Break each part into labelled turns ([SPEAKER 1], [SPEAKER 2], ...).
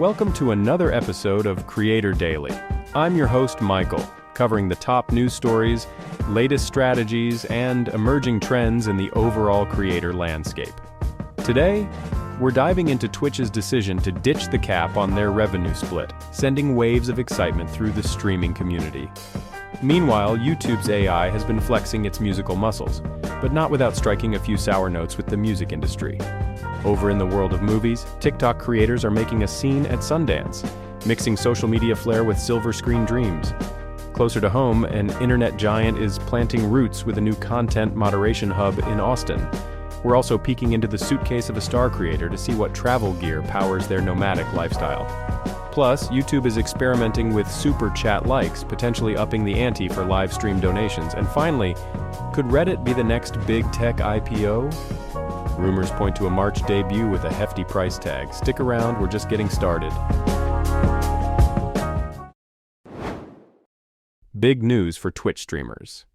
[SPEAKER 1] Welcome to another episode of Creator Daily. I'm your host, Michael, covering the top news stories, latest strategies, and emerging trends in the overall creator landscape. Today, we're diving into Twitch's decision to ditch the cap on their revenue split, sending waves of excitement through the streaming community. Meanwhile, YouTube's AI has been flexing its musical muscles, but not without striking a few sour notes with the music industry. Over in the world of movies, TikTok creators are making a scene at Sundance, mixing social media flair with silver screen dreams. Closer to home, an internet giant is planting roots with a new content moderation hub in Austin. We're also peeking into the suitcase of a star creator to see what travel gear powers their nomadic lifestyle. Plus, YouTube is experimenting with SuperChat likes, potentially upping the ante for live stream donations. And finally, could Reddit be the next big tech IPO? Rumors point to a March debut with a hefty price tag. Stick around, we're just getting started. Big news for Twitch streamers.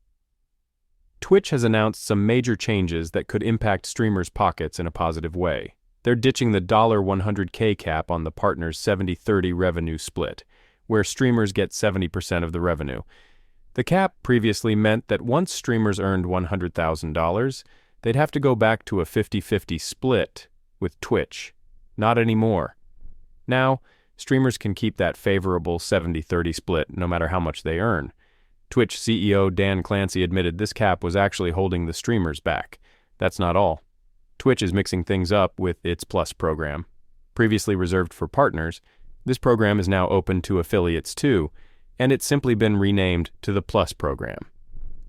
[SPEAKER 1] Twitch has announced some major changes that could impact streamers' pockets in a positive way. They're ditching the $100K cap on the partner's 70-30 revenue split, where streamers get 70% of the revenue. The cap previously meant that once streamers earned $100,000, they'd have to go back to a 50-50 split with Twitch. Not anymore. Now, streamers can keep that favorable 70-30 split no matter how much they earn. Twitch CEO Dan Clancy admitted this cap was actually holding the streamers back. That's not all. Twitch is mixing things up with its Plus program. Previously reserved for partners, this program is now open to affiliates too, and it's simply been renamed to the Plus program.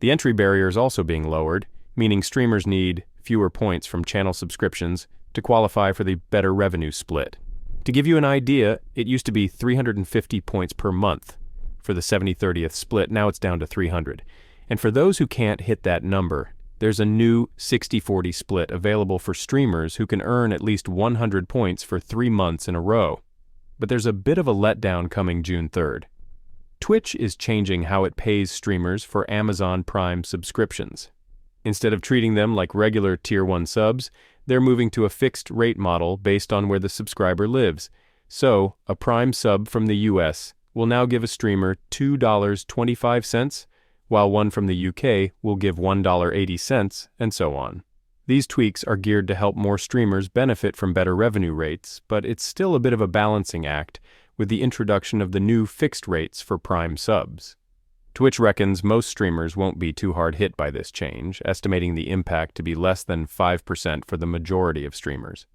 [SPEAKER 1] The entry barrier is also being lowered, meaning streamers need fewer points from channel subscriptions to qualify for the better revenue split. To give you an idea, it used to be 350 points per month for the 70-30th split. Now it's down to 300. And for those who can't hit that number, there's a new 60-40 split available for streamers who can earn at least 100 points for 3 months in a row. But there's a bit of a letdown coming June 3rd. Twitch is changing how it pays streamers for Amazon Prime subscriptions. Instead of treating them like regular Tier 1 subs, they're moving to a fixed rate model based on where the subscriber lives. So, a Prime sub from the US will now give a streamer $2.25, while one from the UK will give $1.80, and so on. These tweaks are geared to help more streamers benefit from better revenue rates, but it's still a bit of a balancing act with the introduction of the new fixed rates for Prime subs. Twitch reckons most streamers won't be too hard hit by this change, estimating the impact to be less than 5% for the majority of streamers.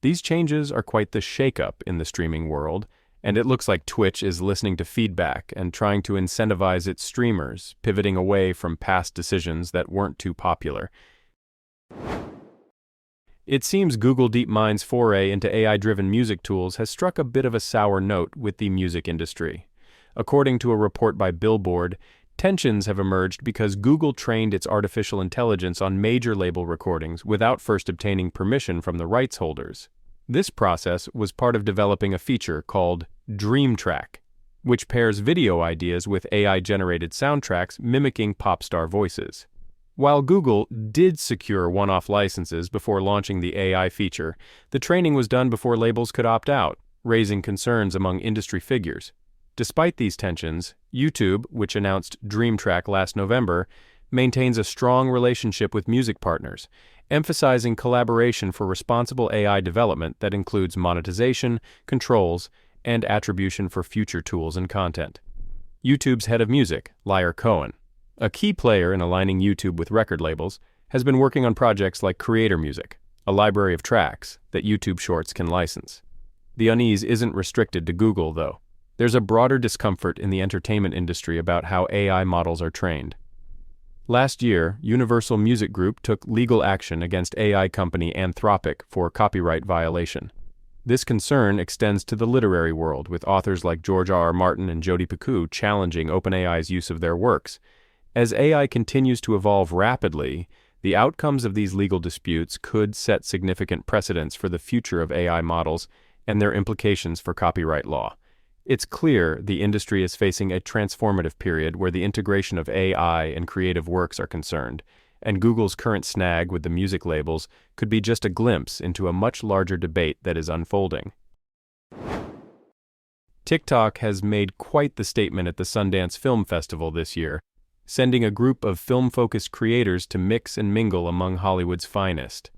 [SPEAKER 1] These changes are quite the shakeup in the streaming world, and it looks like Twitch is listening to feedback and trying to incentivize its streamers, pivoting away from past decisions that weren't too popular. It seems Google DeepMind's foray into AI-driven music tools has struck a bit of a sour note with the music industry. According to a report by Billboard, tensions have emerged because Google trained its artificial intelligence on major label recordings without first obtaining permission from the rights holders. This process was part of developing a feature called Dream Track, which pairs video ideas with AI-generated soundtracks mimicking pop star voices. While Google did secure one-off licenses before launching the AI feature, the training was done before labels could opt out, raising concerns among industry figures. Despite these tensions, YouTube, which announced Dream Track last November, maintains a strong relationship with music partners, emphasizing collaboration for responsible AI development that includes monetization, controls, and attribution for future tools and content. YouTube's head of music, Lyre Cohen, a key player in aligning YouTube with record labels, has been working on projects like Creator Music, a library of tracks that YouTube Shorts can license. The unease isn't restricted to Google, though. There's a broader discomfort in the entertainment industry about how AI models are trained. Last year, Universal Music Group took legal action against AI company Anthropic for copyright violation. This concern extends to the literary world, with authors like George R. R. Martin and Jodi Picoult challenging OpenAI's use of their works. As AI continues to evolve rapidly, the outcomes of these legal disputes could set significant precedents for the future of AI models and their implications for copyright law. It's clear the industry is facing a transformative period where the integration of AI and creative works are concerned, and Google's current snag with the music labels could be just a glimpse into a much larger debate that is unfolding. TikTok has made quite the statement at the Sundance Film Festival this year, sending a group of film-focused creators to mix and mingle among Hollywood's finest.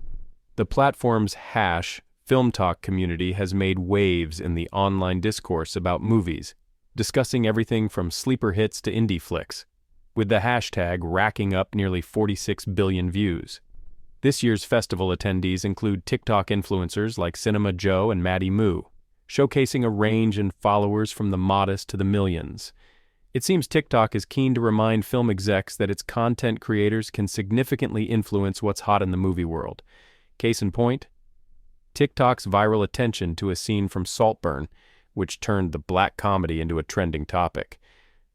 [SPEAKER 1] The platform's Film Talk community has made waves in the online discourse about movies, discussing everything from sleeper hits to indie flicks, with the hashtag racking up nearly 46 billion views. This year's festival attendees include TikTok influencers like Cinema Joe and Maddie Moo, showcasing a range in followers from the modest to the millions. It seems TikTok is keen to remind film execs that its content creators can significantly influence what's hot in the movie world. Case in point, TikTok's viral attention to a scene from Saltburn, which turned the black comedy into a trending topic.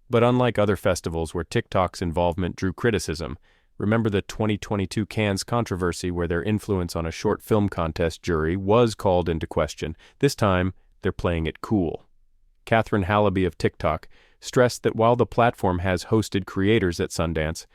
[SPEAKER 1] But unlike other festivals where TikTok's involvement drew criticism, remember the 2022 Cannes controversy where their influence on a short film contest jury was called into question. This time, they're playing it cool. Catherine Hallaby of TikTok stressed that while the platform has hosted creators at Sundance,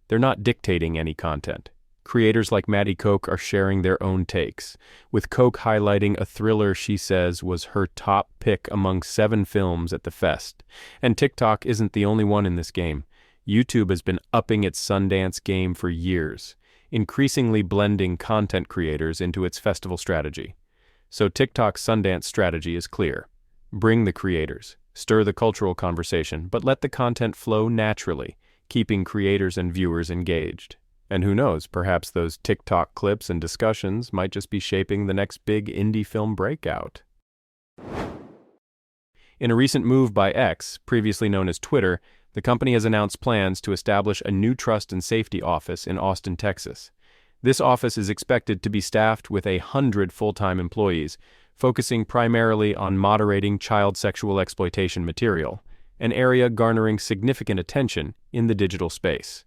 [SPEAKER 1] they're not dictating any content. Creators like Maddie Koch are sharing their own takes, with Koch highlighting a thriller she says was her top pick among 7 films at the fest. And TikTok isn't the only one in this game. YouTube has been upping its Sundance game for years, increasingly blending content creators into its festival strategy. So TikTok's Sundance strategy is clear. Bring the creators, stir the cultural conversation, but let the content flow naturally, keeping creators and viewers engaged. And who knows, perhaps those TikTok clips and discussions might just be shaping the next big indie film breakout. In a recent move by X, previously known as Twitter, the company has announced plans to establish a new trust and safety office in Austin, Texas. This office is expected to be staffed with 100 full-time employees, focusing primarily on moderating child sexual exploitation material, an area garnering significant attention in the digital space.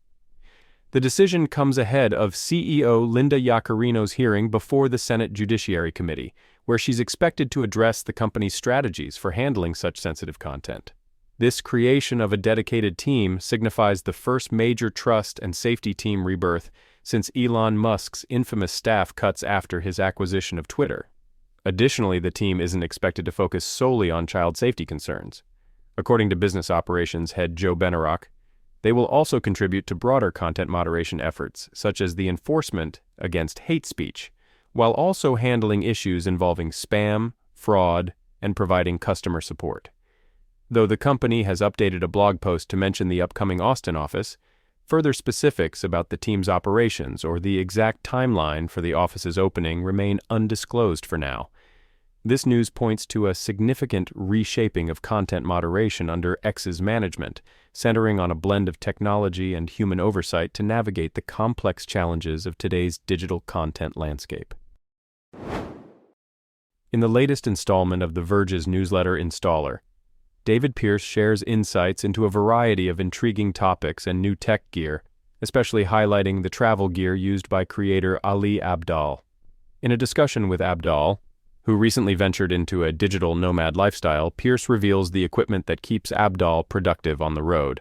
[SPEAKER 1] The decision comes ahead of CEO Linda Yaccarino's hearing before the Senate Judiciary Committee, where she's expected to address the company's strategies for handling such sensitive content. This creation of a dedicated team signifies the first major trust and safety team rebirth since Elon Musk's infamous staff cuts after his acquisition of Twitter. Additionally, the team isn't expected to focus solely on child safety concerns. According to business operations head Joe Benarock, they will also contribute to broader content moderation efforts, such as the enforcement against hate speech, while also handling issues involving spam, fraud, and providing customer support. Though the company has updated a blog post to mention the upcoming Austin office, further specifics about the team's operations or the exact timeline for the office's opening remain undisclosed for now. This news points to a significant reshaping of content moderation under X's management, centering on a blend of technology and human oversight to navigate the complex challenges of today's digital content landscape. In the latest installment of The Verge's newsletter Installer, David Pierce shares insights into a variety of intriguing topics and new tech gear, especially highlighting the travel gear used by creator Ali Abdaal. In a discussion with Abdaal, who recently ventured into a digital nomad lifestyle, Pierce reveals the equipment that keeps Abdaal productive on the road.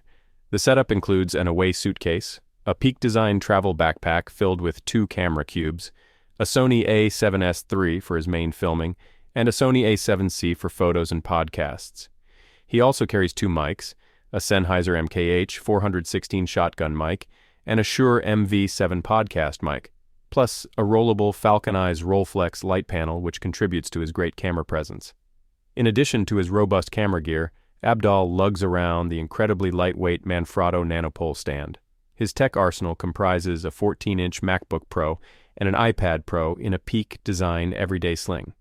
[SPEAKER 1] The setup includes an away suitcase, a Peak-designed travel backpack filled with 2 camera cubes, a Sony a7S III for his main filming, and a Sony a7C for photos and podcasts. He also carries 2 mics, a Sennheiser MKH 416 shotgun mic, and a Shure MV7 podcast mic, plus a rollable Falconize Rollflex light panel which contributes to his great camera presence. In addition to his robust camera gear, Abdaal lugs around the incredibly lightweight Manfrotto Nanopole stand. His tech arsenal comprises a 14-inch MacBook Pro and an iPad Pro in a Peak design everyday sling.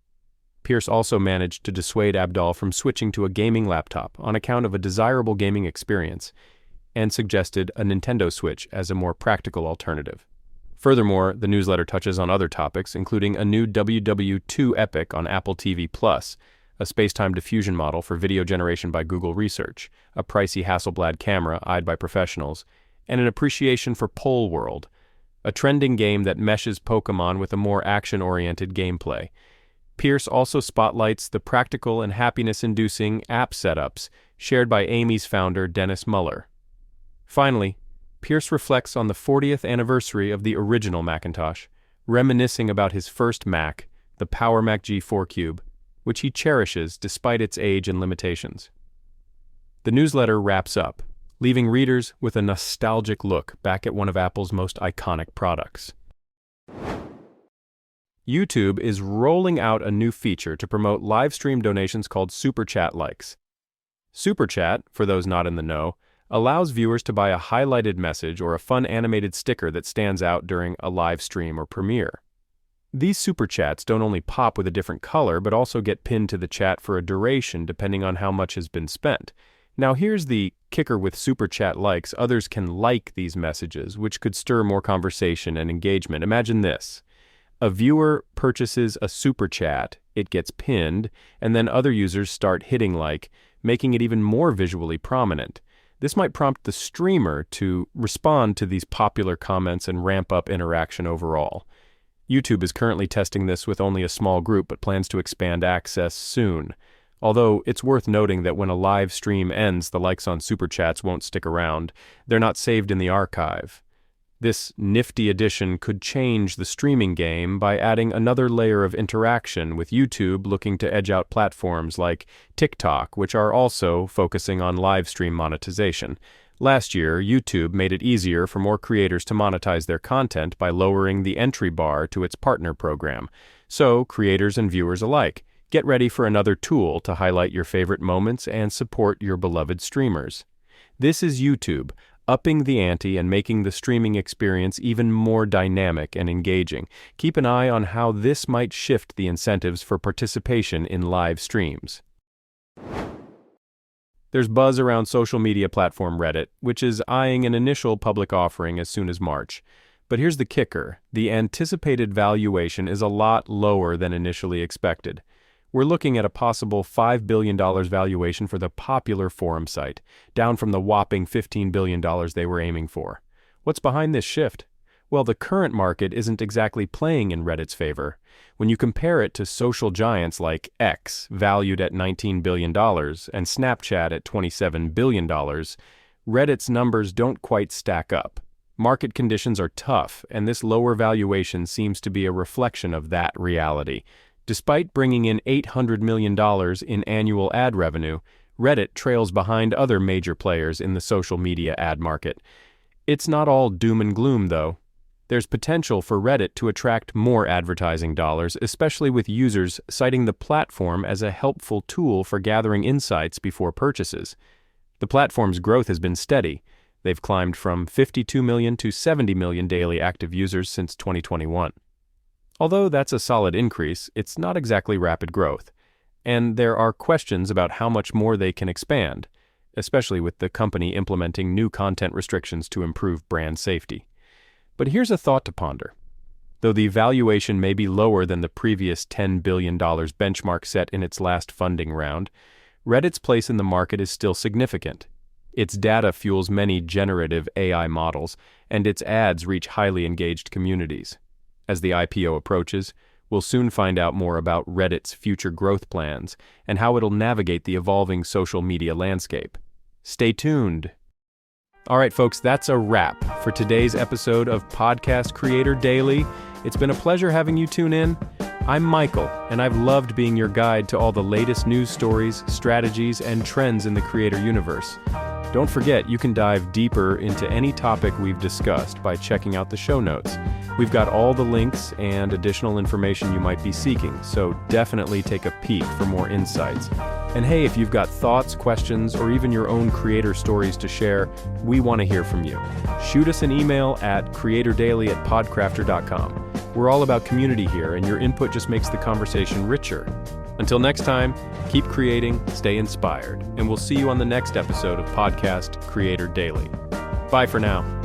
[SPEAKER 1] Pierce also managed to dissuade Abdaal from switching to a gaming laptop on account of a desirable gaming experience and suggested a Nintendo Switch as a more practical alternative. Furthermore, the newsletter touches on other topics, including a new WW2 Epic on Apple TV+, a space-time diffusion model for video generation by Google Research, a pricey Hasselblad camera eyed by professionals, and an appreciation for Pole World, a trending game that meshes Pokémon with a more action-oriented gameplay. Pierce also spotlights the practical and happiness-inducing app setups shared by Amy's founder, Dennis Muller. Finally, Pierce reflects on the 40th anniversary of the original Macintosh, reminiscing about his first Mac, the Power Mac G4 Cube, which he cherishes despite its age and limitations. The newsletter wraps up, leaving readers with a nostalgic look back at one of Apple's most iconic products. YouTube is rolling out a new feature to promote live stream donations called SuperChat likes. SuperChat, for those not in the know, allows viewers to buy a highlighted message or a fun animated sticker that stands out during a live stream or premiere. These SuperChats don't only pop with a different color, but also get pinned to the chat for a duration depending on how much has been spent. Now here's the kicker with SuperChat likes: others can like these messages, which could stir more conversation and engagement. Imagine this. A viewer purchases a SuperChat, it gets pinned, and then other users start hitting like, making it even more visually prominent. This might prompt the streamer to respond to these popular comments and ramp up interaction overall. YouTube is currently testing this with only a small group, but plans to expand access soon. Although it's worth noting that when a live stream ends, the likes on SuperChats won't stick around. They're not saved in the archive. This nifty addition could change the streaming game by adding another layer of interaction, with YouTube looking to edge out platforms like TikTok, which are also focusing on live stream monetization. Last year, YouTube made it easier for more creators to monetize their content by lowering the entry bar to its partner program. So, creators and viewers alike, get ready for another tool to highlight your favorite moments and support your beloved streamers. This is YouTube, upping the ante and making the streaming experience even more dynamic and engaging. Keep an eye on how this might shift the incentives for participation in live streams. There's buzz around social media platform Reddit, which is eyeing an initial public offering as soon as March. But here's the kicker: the anticipated valuation is a lot lower than initially expected. We're looking at a possible $5 billion valuation for the popular forum site, down from the whopping $15 billion they were aiming for. What's behind this shift? Well, the current market isn't exactly playing in Reddit's favor. When you compare it to social giants like X, valued at $19 billion, and Snapchat at $27 billion, Reddit's numbers don't quite stack up. Market conditions are tough, and this lower valuation seems to be a reflection of that reality. Despite bringing in $800 million in annual ad revenue, Reddit trails behind other major players in the social media ad market. It's not all doom and gloom, though. There's potential for Reddit to attract more advertising dollars, especially with users citing the platform as a helpful tool for gathering insights before purchases. The platform's growth has been steady. They've climbed from 52 million to 70 million daily active users since 2021. Although that's a solid increase, it's not exactly rapid growth, and there are questions about how much more they can expand, especially with the company implementing new content restrictions to improve brand safety. But here's a thought to ponder. Though the valuation may be lower than the previous $10 billion benchmark set in its last funding round, Reddit's place in the market is still significant. Its data fuels many generative AI models, and its ads reach highly engaged communities. As the IPO approaches, we'll soon find out more about Reddit's future growth plans and how it'll navigate the evolving social media landscape. Stay tuned. All right, folks, that's a wrap for today's episode of Podcast Creator Daily. It's been a pleasure having you tune in. I'm Michael, and I've loved being your guide to all the latest news stories, strategies, and trends in the creator universe. Don't forget, you can dive deeper into any topic we've discussed by checking out the show notes. We've got all the links and additional information you might be seeking, so definitely take a peek for more insights. And hey, if you've got thoughts, questions, or even your own creator stories to share, we want to hear from you. Shoot us an email at creatordaily@podcrafter.com. We're all about community here, and your input just makes the conversation richer. Until next time, keep creating, stay inspired, and we'll see you on the next episode of Podcast Creator Daily. Bye for now.